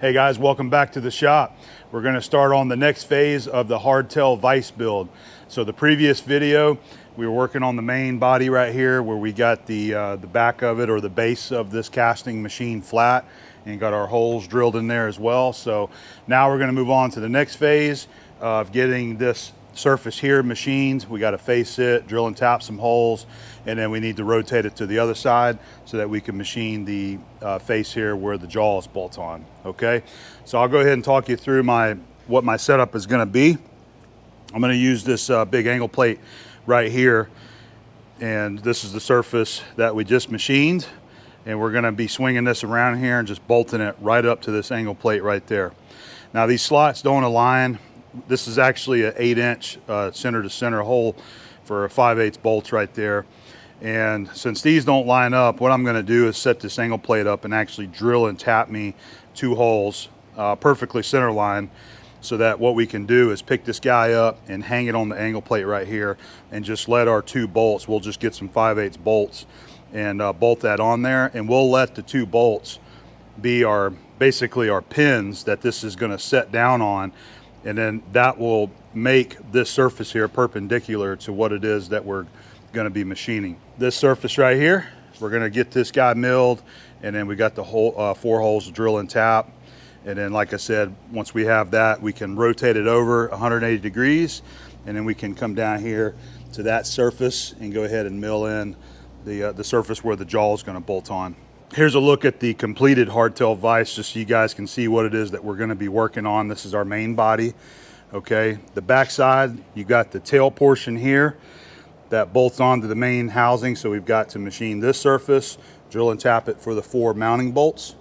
Hey guys, welcome back to the shop. We're going to start on the next phase of the Hardtail Vise build. So the previous video, we were working on the main body right here where we got the back of it, or the base of this casting machine flat, and got our holes drilled in there as well. So now we're going to move on to the next phase of getting this surface here machined. We got to face it, drill and tap some holes, and then we need to rotate it to the other side so that we can machine the face here where the jaw is bolt on. Okay, so I'll go ahead and talk you through what my setup is going to be. I'm going to use this big angle plate right here, and this is the surface that we just machined, and we're going to be swinging this around here and just bolting it right up to this angle plate right there. Now these slots don't align. This is actually an 8-inch center to center hole for a 5/8 bolts right there. And since these don't line up, what I'm going to do is set this angle plate up and actually drill and tap me 2 holes perfectly center line, so that what we can do is pick this guy up and hang it on the angle plate right here and just let our 2 bolts, we'll just get some 5/8 bolts and bolt that on there, and we'll let the 2 bolts be basically our pins that this is going to set down on, and then that will make this surface here perpendicular to what it is that we're going to be machining. This surface right here, we're going to get this guy milled, and then we got the whole 4 holes to drill and tap. And then, like I said, once we have that, we can rotate it over 180 degrees, and then we can come down here to that surface and go ahead and mill in the surface where the jaw is going to bolt on. Here's a look at the completed Hardtail Vise, just so you guys can see what it is that we're going to be working on. This is our main body. Okay, the back side, you got the tail portion here that bolts onto the main housing, so we've got to machine this surface, drill and tap it for the 4 mounting bolts.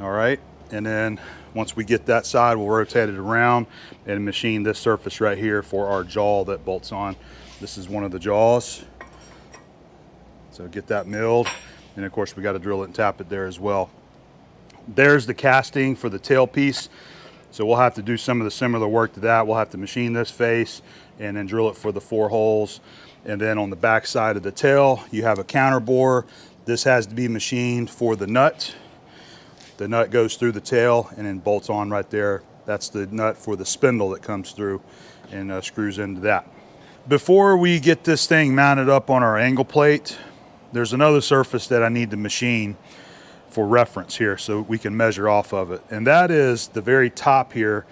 All right, and then once we get that side, we'll rotate it around and machine this surface right here for our jaw that bolts on. This is one of the jaws, so get that milled, and of course we got to drill it and tap it there as well. There's the casting for the tail piece, so we'll have to do some of the similar work to that. We'll have to machine this face and then drill it for the 4 holes. And then on the back side of the tail, you have a counter bore. This has to be machined for the nut. The nut goes through the tail and then bolts on right there. That's the nut for the spindle that comes through and screws into that. Before we get this thing mounted up on our angle plate, there's another surface that I need to machine for reference here so we can measure off of it. And that is the very top here,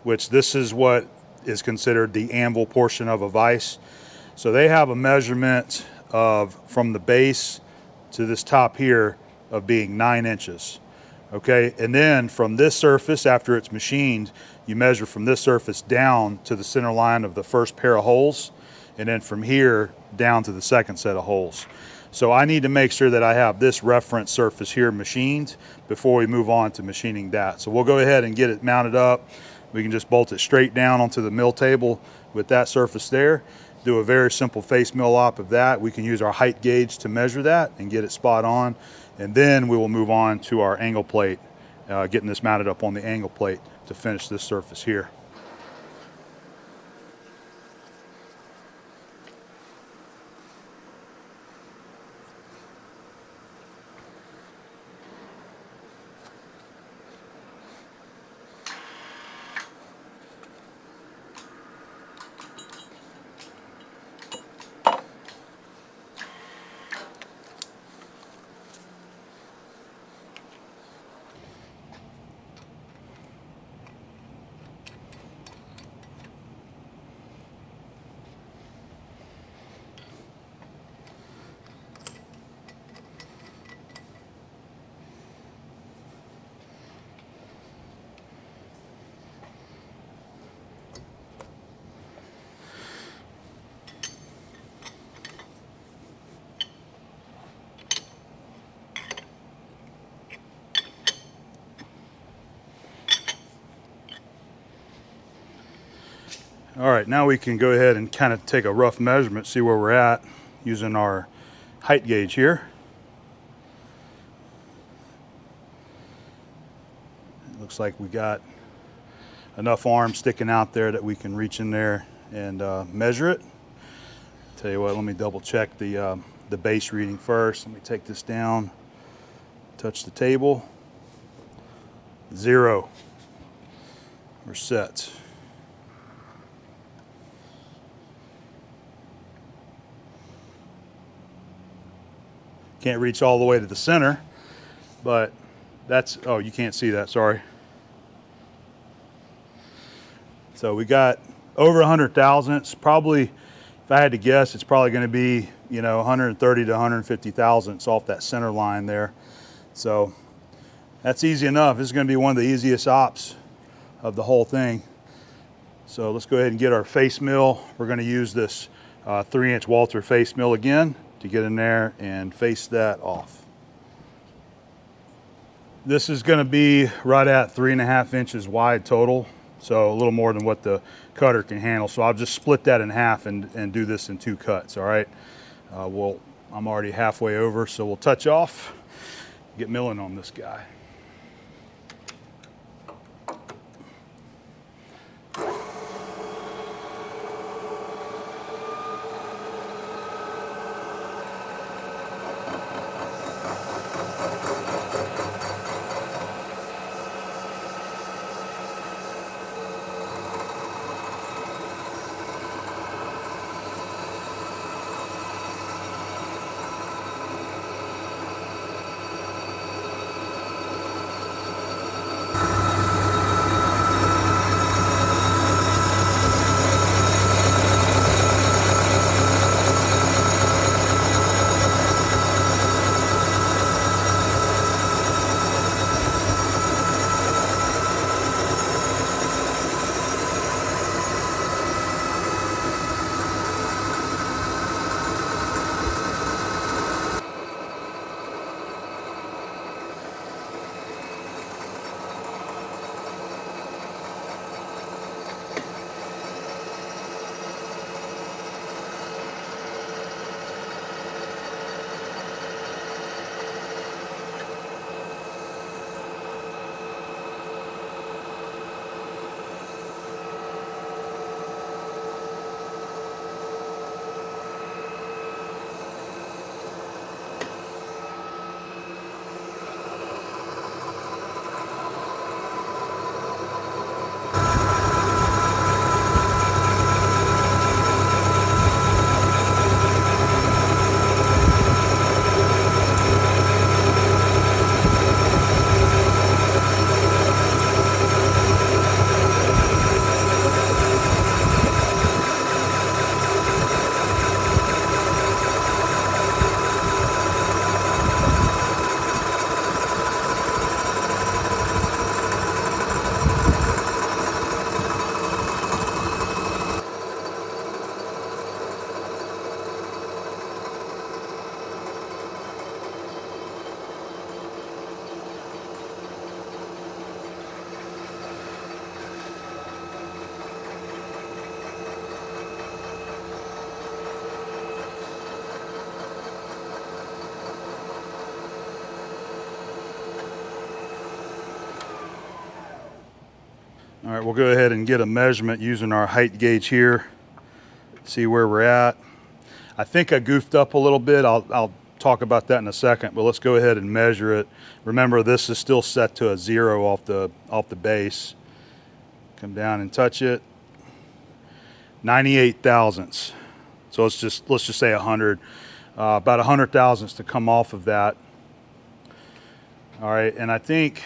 which this is what is considered the anvil portion of a vise. So they have a measurement of from the base to this top here of being 9 inches. Okay, and then from this surface, after it's machined, you measure from this surface down to the center line of the first pair of holes, and then from here down to the second set of holes. So I need to make sure that I have this reference surface here machined before we move on to machining that. So we'll go ahead and get it mounted up. We can just bolt it straight down onto the mill table with that surface there. Do a very simple face mill op of that. We can use our height gauge to measure that and get it spot on. And then we will move on to our angle plate, getting this mounted up on the angle plate to finish this surface here. All right, now we can go ahead and kind of take a rough measurement, see where we're at using our height gauge here. It looks like we got enough arms sticking out there that we can reach in there and measure it. Tell you what, let me double check the base reading first. Let me take this down, touch the table. 0. We're set. Can't reach all the way to the center, but that's, oh, you can't see that, sorry. So we got over 100 thousandths. Probably, if I had to guess, it's probably going to be, you know, 130 to 150 thousandths off that center line there. So that's easy enough. This is going to be one of the easiest ops of the whole thing. So let's go ahead and get our face mill. We're going to use this 3-inch Walther face mill again to get in there and face that off. This is going to be right at 3.5 inches wide total, so a little more than what the cutter can handle. So I'll just split that in half and do this in 2 cuts, all right? I'm already halfway over, so we'll touch off, get milling on this guy. All right, we'll go ahead and get a measurement using our height gauge here, see where we're at. I think I goofed up a little bit. I'll talk about that in a second, but let's go ahead and measure it. Remember, this is still set to a 0 off the base. Come down and touch it. 98 thousandths. So let's just say 100. About 100 thousandths to come off of that. All right, and I think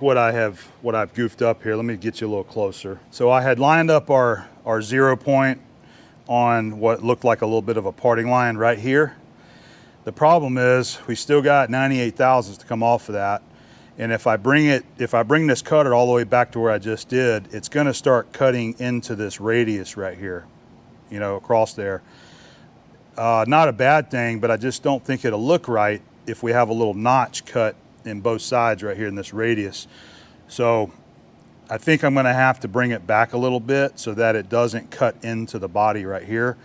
what I've goofed up here, let me get you a little closer. So I had lined up our 0 point on what looked like a little bit of a parting line right here. The problem is we still got 98 thousandths to come off of that. And if I bring this cutter all the way back to where I just did, it's gonna start cutting into this radius right here, you know, across there. Not a bad thing, but I just don't think it'll look right if we have a little notch cut in both sides right here in this radius. So I think I'm gonna have to bring it back a little bit so that it doesn't cut into the body right here.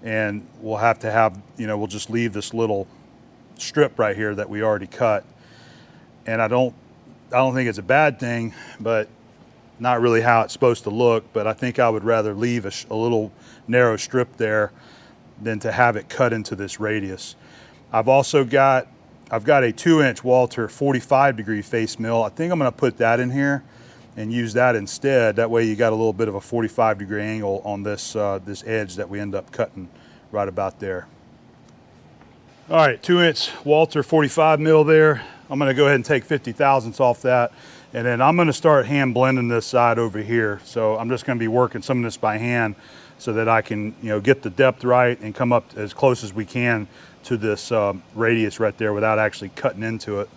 And we'll have to have, you know, we'll just leave this little strip right here that we already cut. And I don't think it's a bad thing, but not really how it's supposed to look. But I think I would rather leave a little narrow strip there than to have it cut into this radius. I've also got I've got a 2-inch Walter 45-degree face mill. I think I'm going to put that in here and use that instead. That way you got a little bit of a 45-degree angle on this this edge that we end up cutting right about there. All right, 2-inch Walter 45 mil there. I'm going to go ahead and take 50 thousandths off that, and then I'm going to start hand blending this side over here. So I'm just going to be working some of this by hand so that I can, you know, get the depth right and come up as close as we can to this radius right there without actually cutting into it.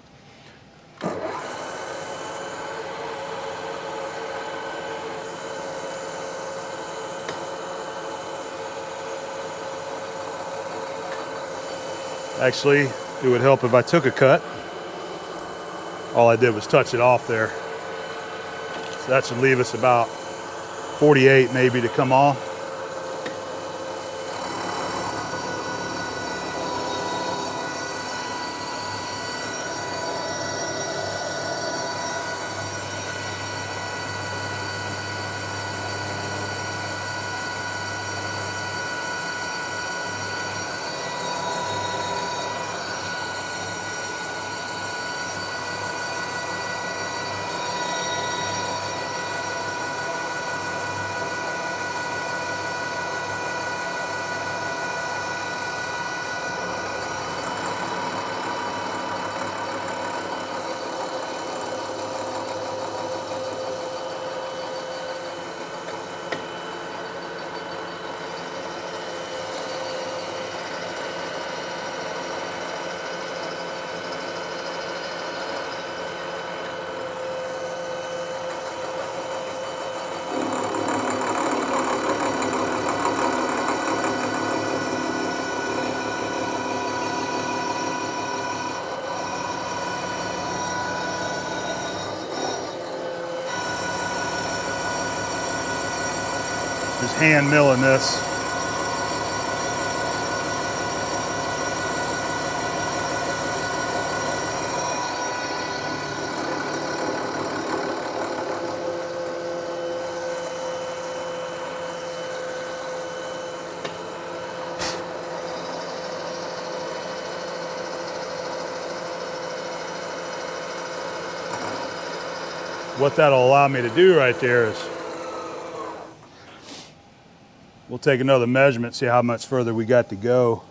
Actually, it would help if I took a cut. All I did was touch it off there. So that should leave us about 48 maybe to come off. Just hand milling this. What that'll allow me to do right there is we'll take another measurement, see how much further we got to go,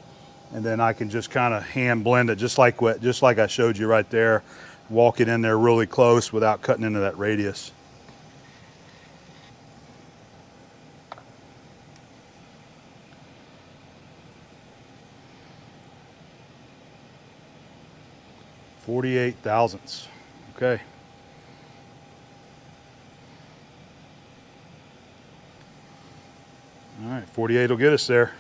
and then I can just kind of hand blend it just like I showed you right there. Walk it in there really close without cutting into that radius. .48 thousandths. Okay. All right, 48 will get us there.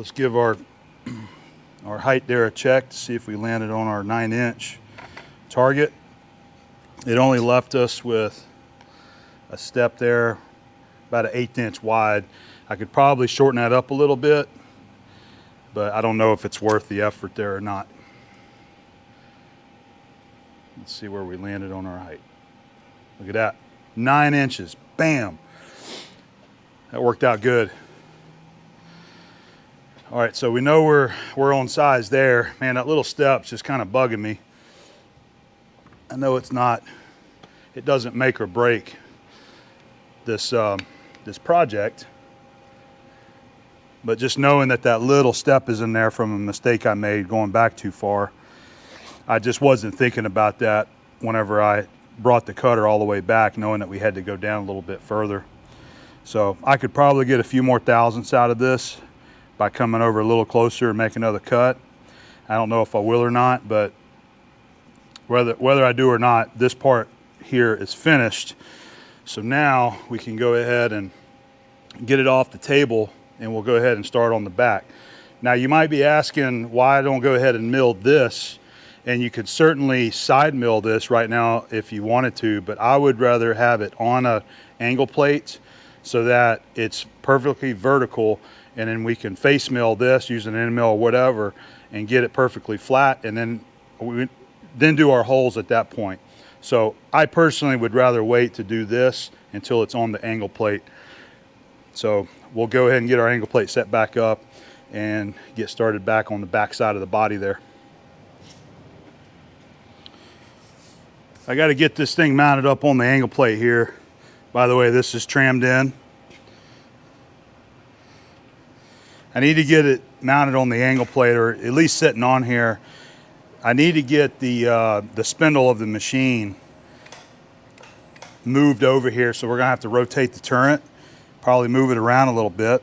let's give our height there a check to see if we landed on our 9-inch target. It only left us with a step there, about an 1/8 inch wide. I could probably shorten that up a little bit, but I don't know if it's worth the effort there or not. Let's see where we landed on our height. Look at that, 9 inches, bam. That worked out good. All right, so we know we're on size there. Man, that little step's just kind of bugging me. I know it's not, it doesn't make or break this project, but just knowing that that little step is in there from a mistake I made going back too far. I just wasn't thinking about that whenever I brought the cutter all the way back, knowing that we had to go down a little bit further. So I could probably get a few more thousandths out of this by coming over a little closer and make another cut. I don't know if I will or not, but whether I do or not, this part here is finished. So now we can go ahead and get it off the table, and we'll go ahead and start on the back. Now you might be asking why I don't go ahead and mill this, and you could certainly side mill this right now if you wanted to, but I would rather have it on a angle plate so that it's perfectly vertical, and then we can face mill this using an end mill or whatever and get it perfectly flat, and then do our holes at that point. So I personally would rather wait to do this until it's on the angle plate. So we'll go ahead and get our angle plate set back up and get started back on the back side of the body there. I got to get this thing mounted up on the angle plate here. By the way, this is trammed in. I need to get it mounted on the angle plate, or at least sitting on here. I need to get the spindle of the machine moved over here, so we're gonna have to rotate the turret, probably move it around a little bit.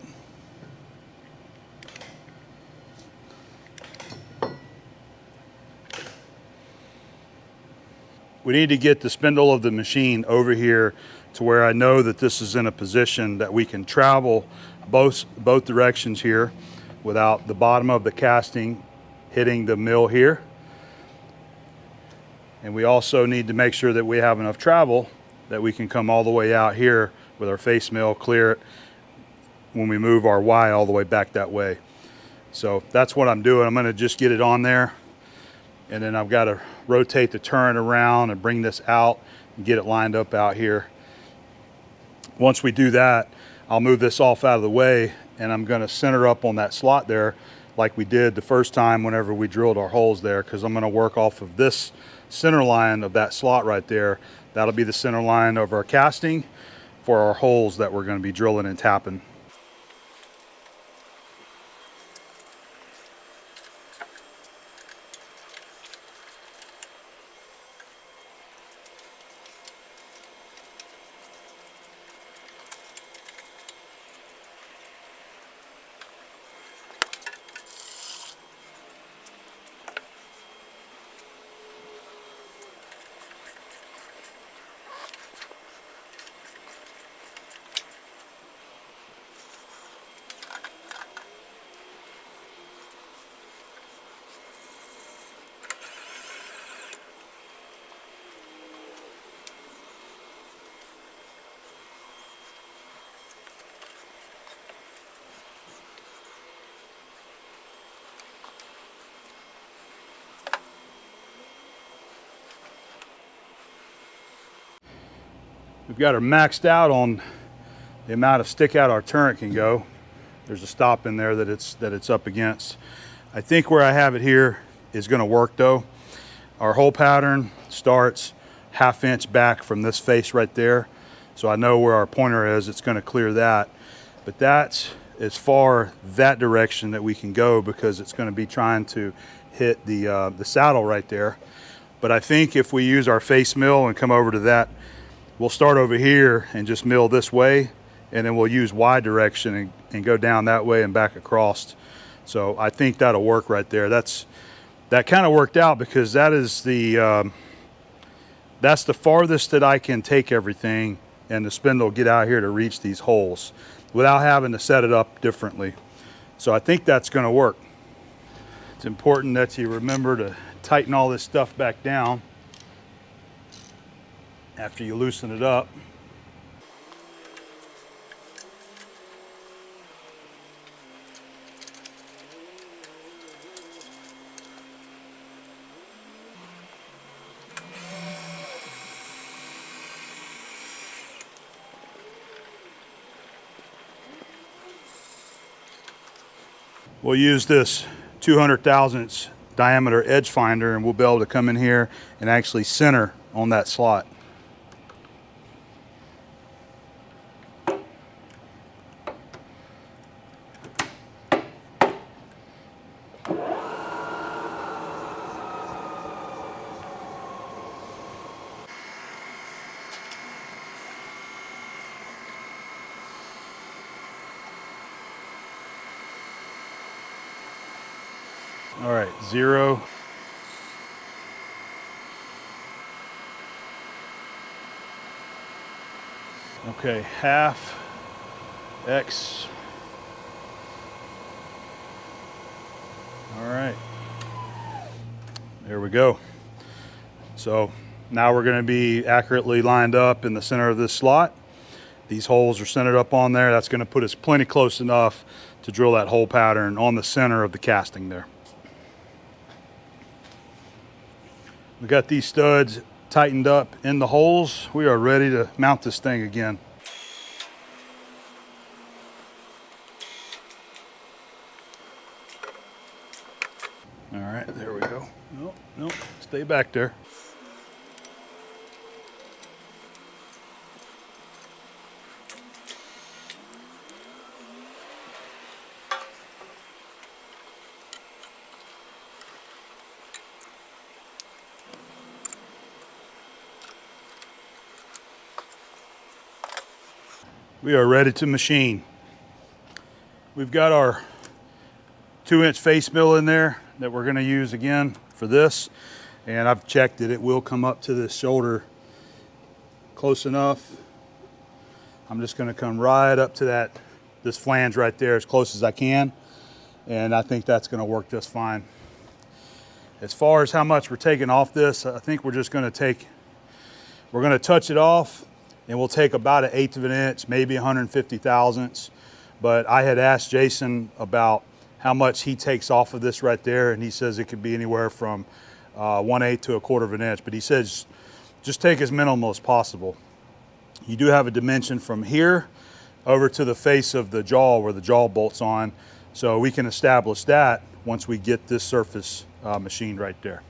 We need to get the spindle of the machine over here to where I know that this is in a position that we can travel both directions here without the bottom of the casting hitting the mill here. And we also need to make sure that we have enough travel that we can come all the way out here with our face mill, clear it when we move our Y all the way back that way. So that's what I'm doing. I'm gonna just get it on there, and then I've got to rotate the turret around and bring this out and get it lined up out here. Once we do that, I'll move this off out of the way, and I'm gonna center up on that slot there like we did the first time whenever we drilled our holes there, because I'm gonna work off of this center line of that slot right there. That'll be the center line of our casting for our holes that we're going to be drilling and tapping. We've got her maxed out on the amount of stick out our turret can go. There's a stop in there that it's up against. I think where I have it here is going to work though. Our hole pattern starts 1/2 inch back from this face right there. So I know where our pointer is, it's going to clear that. But that's as far that direction that we can go, because it's going to be trying to hit the saddle right there. But I think if we use our face mill and come over to that, we'll start over here and just mill this way, and then we'll use Y direction and go down that way and back across. So I think that'll work right there. That kind of worked out, because that is that's the farthest that I can take everything and the spindle get out here to reach these holes without having to set it up differently. So I think that's going to work. It's important that you remember to tighten all this stuff back down after you loosen it up. We'll use this 200 thousandths diameter edge finder, and we'll be able to come in here and actually center on that slot. All right, 0. Okay, half, X. All right, there we go. So now we're going to be accurately lined up in the center of this slot. These holes are centered up on there. That's going to put us plenty close enough to drill that hole pattern on the center of the casting there. We got these studs tightened up in the holes. We are ready to mount this thing again. All right, there we go. Nope, nope, stay back there. We are ready to machine. We've got our 2-inch face mill in there that we're going to use again for this, and I've checked it. It will come up to this shoulder close enough. I'm just going to come right up to this flange right there as close as I can, and I think that's going to work just fine. As far as how much we're taking off this, I think we're just going to touch it off, and we'll take about 1/8 of an inch, maybe 150 thousandths. But I had asked Jason about how much he takes off of this right there, and he says it could be anywhere from 1/8 to 1/4 of an inch. But he says just take as minimal as possible. You do have a dimension from here over to the face of the jaw where the jaw bolts on, so we can establish that once we get this surface machined right there.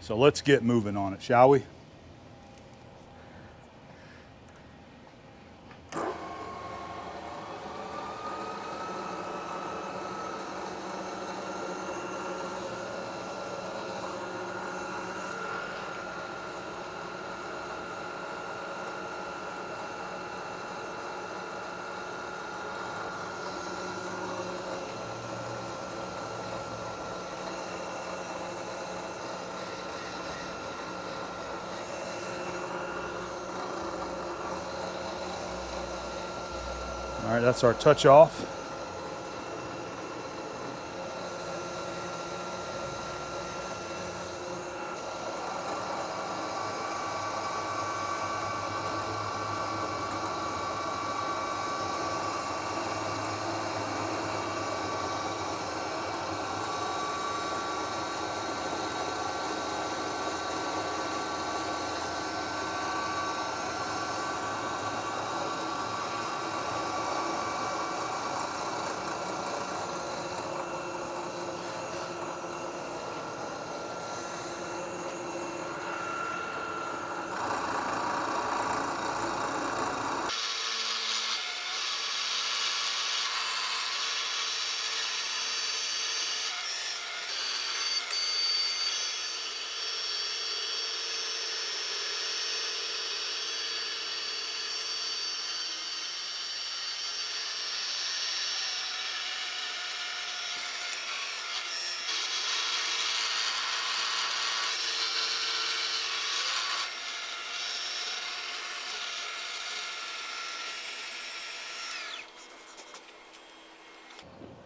So let's get moving on it, shall we? All right, that's our touch off.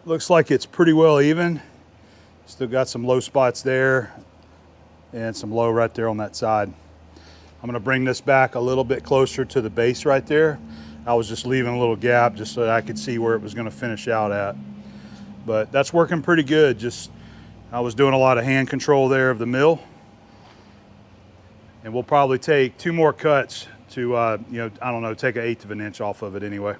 Looks like it's pretty well even. Still got some low spots there and some low right there on that side. I'm gonna bring this back a little bit closer to the base right there. I was just leaving a little gap just so that I could see where it was gonna finish out at. But that's working pretty good. I was doing a lot of hand control there of the mill. And we'll probably take 2 more cuts to, you know, I don't know, take 1/8 of an inch off of it anyway.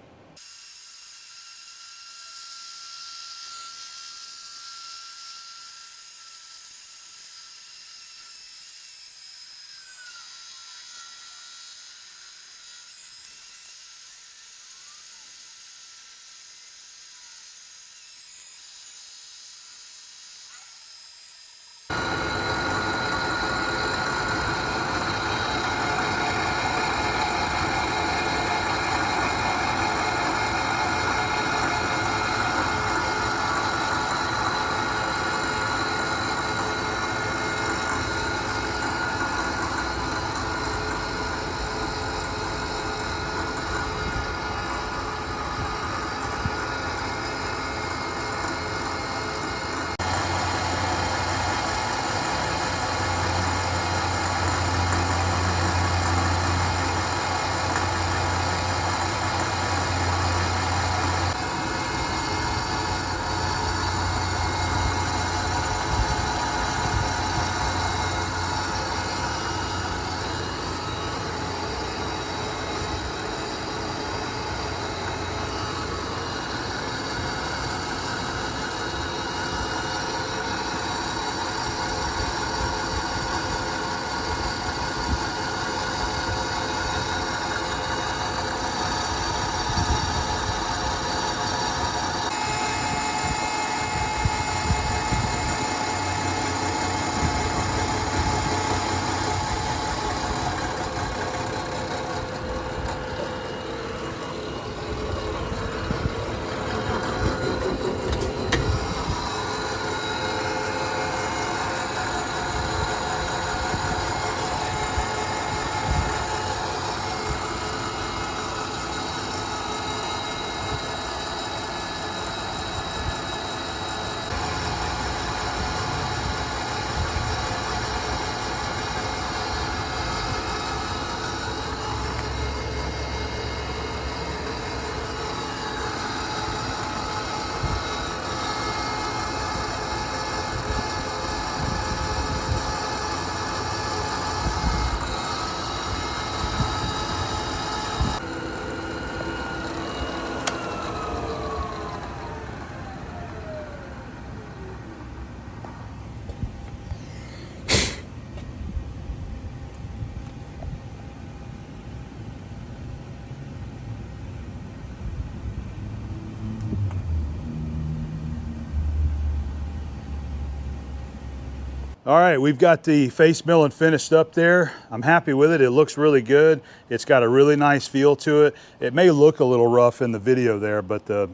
All right, we've got the face milling finished up there. I'm happy with it. It looks really good. It's got a really nice feel to it. It may look a little rough in the video there, but the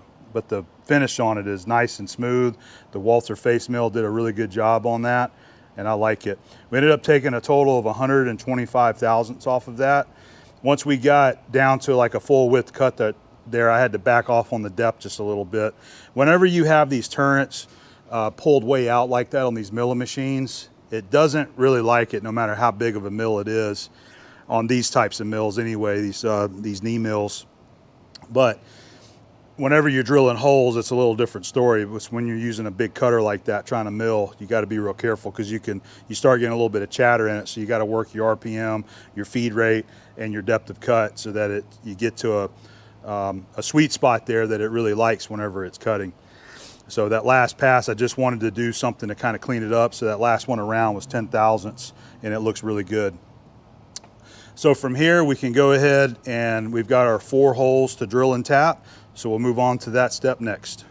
finish on it is nice and smooth. The Walther face mill did a really good job on that, and I like it. We ended up taking a total of 125 thousandths off of that. Once we got down to like a full width cut there, I had to back off on the depth just a little bit. Whenever you have these turrets pulled way out like that on these milling machines, it doesn't really like it no matter how big of a mill it is on these types of mills anyway, these knee mills. But whenever you're drilling holes, it's a little different story. It's when you're using a big cutter like that trying to mill, you got to be real careful because you start getting a little bit of chatter in it. So you got to work your RPM, your feed rate, and your depth of cut so that you get to a sweet spot there that it really likes whenever it's cutting. So that last pass, I just wanted to do something to kind of clean it up. So that last one around was 10 thousandths, and it looks really good. So from here, we can go ahead and we've got our 4 holes to drill and tap. So we'll move on to that step next.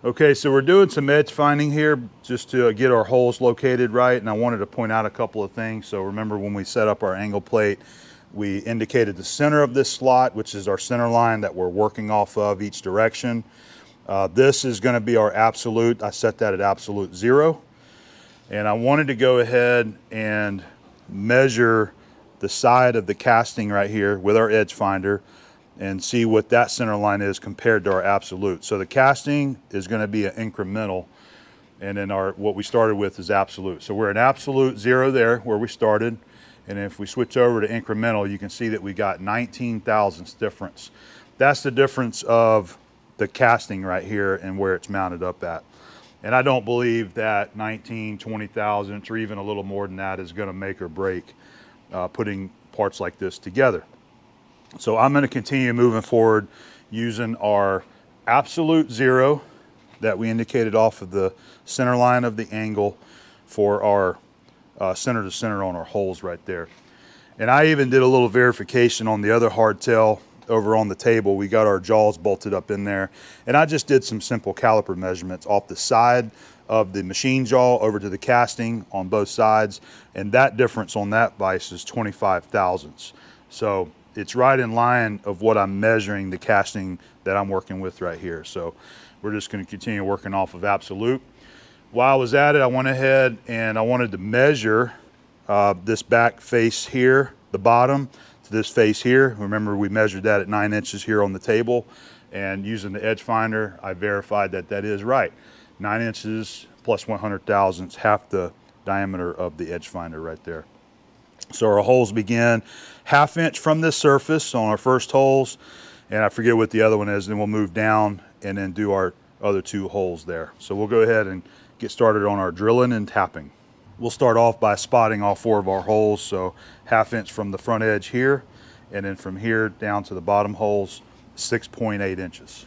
Okay, so we're doing some edge finding here just to get our holes located right. And I wanted to point out a couple of things. So remember when we set up our angle plate, we indicated the center of this slot, which is our center line that we're working off of each direction. This is going to be our absolute. I set that at absolute 0. And I wanted to go ahead and measure the side of the casting right here with our edge finder and see what that center line is compared to our absolute. So the casting is going to be an incremental, and then what we started with is absolute. So we're at absolute 0 there where we started, and if we switch over to incremental, you can see that we got 19 thousandths difference. That's the difference of the casting right here and where it's mounted up at. And I don't believe that 19, 20 thousandths or even a little more than that is going to make or break putting parts like this together. So I'm going to continue moving forward using our absolute 0 that we indicated off of the center line of the angle for our center to center on our holes right there. And I even did a little verification on the other hardtail over on the table. We got our jaws bolted up in there, and I just did some simple caliper measurements off the side of the machine jaw over to the casting on both sides, and that difference on that vise is 25 thousandths. So it's right in line of what I'm measuring the casting that I'm working with right here. So we're just going to continue working off of absolute. While I was at it, I went ahead and I wanted to measure this back face here, the bottom, to this face here. Remember, we measured that at 9 inches here on the table, and using the edge finder, I verified that that is right. 9 inches plus 100 thousandths, half the diameter of the edge finder right there. So our holes begin 1/2 inch from this surface on our first holes, and I forget what the other one is, then we'll move down and then do our other 2 holes there. So we'll go ahead and get started on our drilling and tapping. We'll start off by spotting all 4 of our holes. So 1/2 inch from the front edge here, and then from here down to the bottom holes, 6.8 inches.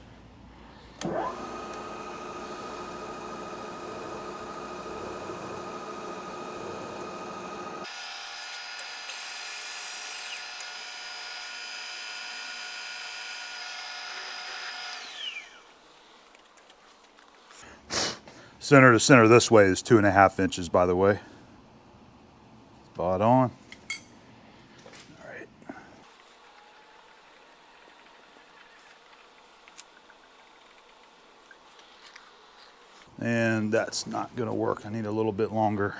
Center to center this way is 2.5 inches, by the way. Spot on. All right. And that's not going to work. I need a little bit longer.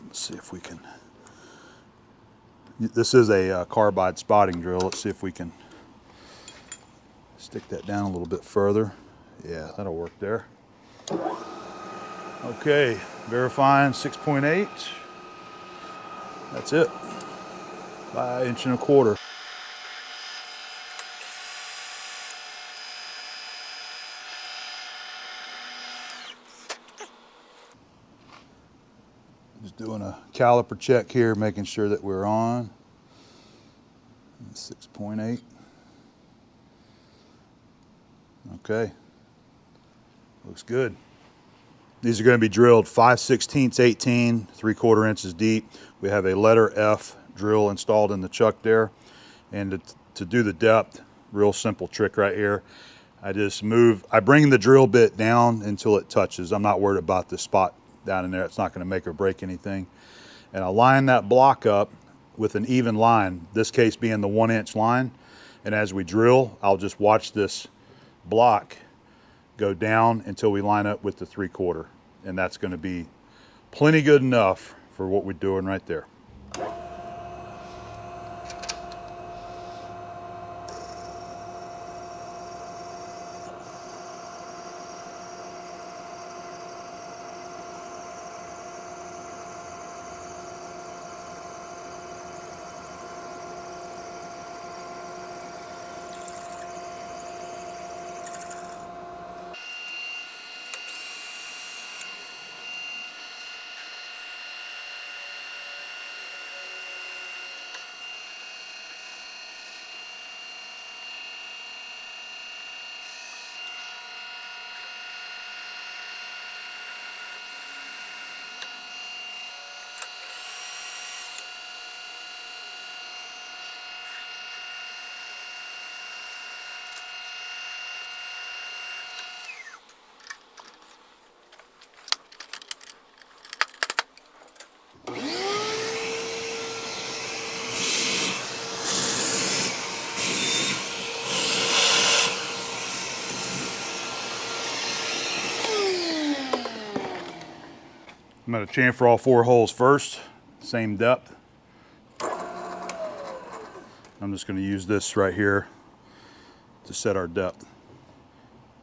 Let's see if we can. This is a carbide spotting drill. Let's see if we can stick that down a little bit further. Yeah, that'll work there. Okay, verifying 6.8. That's it. By 1.25 inches. Just doing a caliper check here, making sure that we're on. 6.8. Okay. Looks good. These are going to be drilled 5/16, 18, 3/4 inches deep. We have a letter F drill installed in the chuck there. And to do the depth, real simple trick right here. I bring the drill bit down until it touches. I'm not worried about the spot down in there. It's not going to make or break anything. And I line that block up with an even line, this case being the 1 inch line. And as we drill, I'll just watch this block go down until we line up with the 3/4, and that's going to be plenty good enough for what we're doing right there. I'm going to chamfer all 4 holes first, same depth. I'm just going to use this right here to set our depth.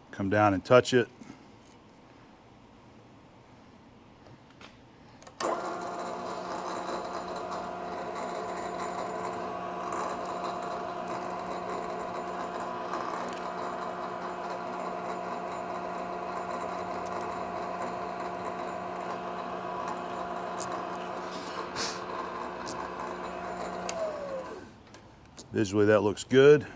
Come down and touch it. Visually that looks good.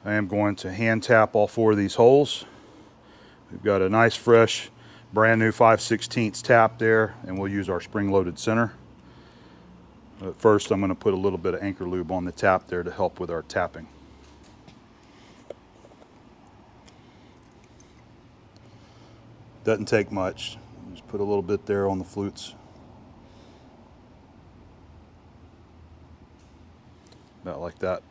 I am going to hand tap all 4 of these holes. We've got a nice fresh brand new 5/16 tap there, and we'll use our spring-loaded center. But first I'm going to put a little bit of anchor lube on the tap there to help with our tapping. Doesn't take much. Just put a little bit there on the flutes. About like that.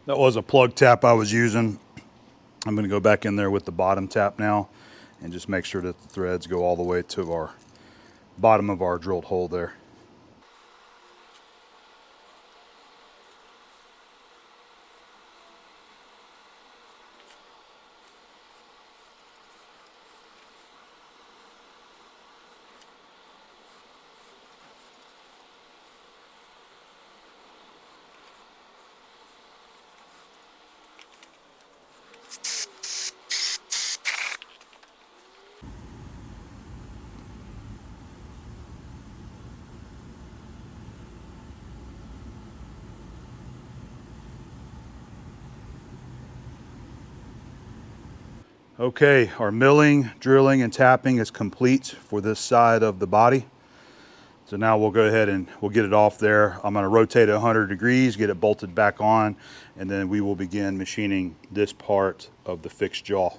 That was a plug tap I was using. I'm going to go back in there with the bottom tap now and just make sure that the threads go all the way to our bottom of our drilled hole there. Okay, our milling, drilling, and tapping is complete for this side of the body. So now we'll go ahead and we'll get it off there. I'm going to rotate it 100 degrees, get it bolted back on, and then we will begin machining this part of the fixed jaw.